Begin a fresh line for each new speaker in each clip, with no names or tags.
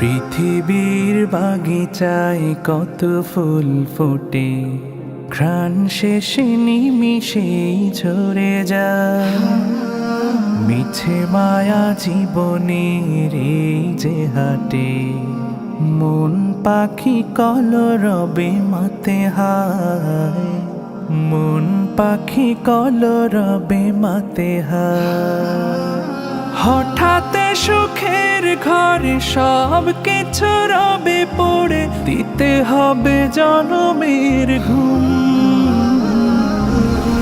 পৃথিবীর বাগিচায় কত ফুল ফোটে, ঘ্রাণ শেষে নিমিষেই ঝরে যায়। মিছে মায়া জীবনের এই যে হাটে, মন পাখি কলরবে মাতে হায়, মন পাখি কলরবে মাতে হায়। হঠাৎ সুখের ঘরে সব কিছু রবে পড়ে, দিতে হবে জনমের ঘুম।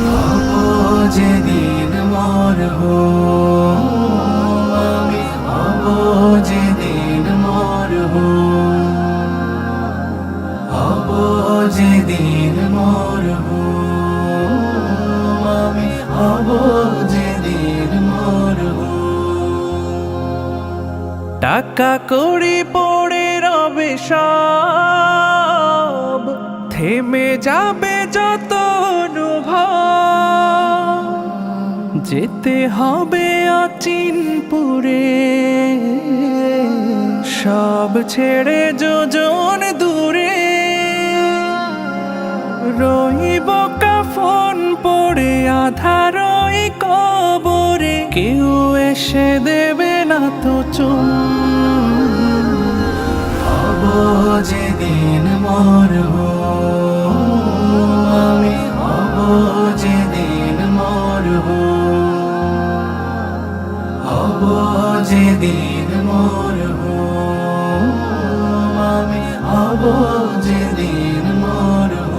হব যেদিন মরব আমি, হব যেদিন মরব, হব যেদিন মরব আমি, হব যেদিন মরব। টাকা কড়ি পড়ে রবে সব, থেমে যাবে যত অনুভব। যেতে হবে অচিনপুরে, সব ছেড়ে যোজন দূরে। রইব কাফন পড়ে আধার ওই কবরে, কেউ এসে দেবে না তো চুম। হব যেদিন মরব আমি, হব যেদিন মরব, হব যেদিন মরব আমি, হব যেদিন মরব।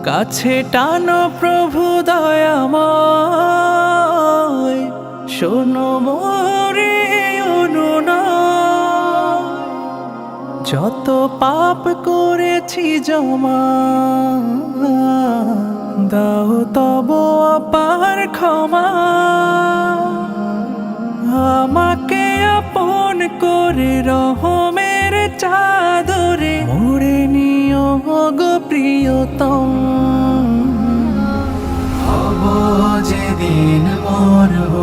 কাছে টানো প্রভু দয়াময়, শোনো মোরে অনুনয়। যত পাপ করেছি জমা, দাও তব অপার ক্ষমা। আমাকে আপন করে রহমের চাদরে, মোরে নিও গো প্রিয়তম। হব যেদিন মরব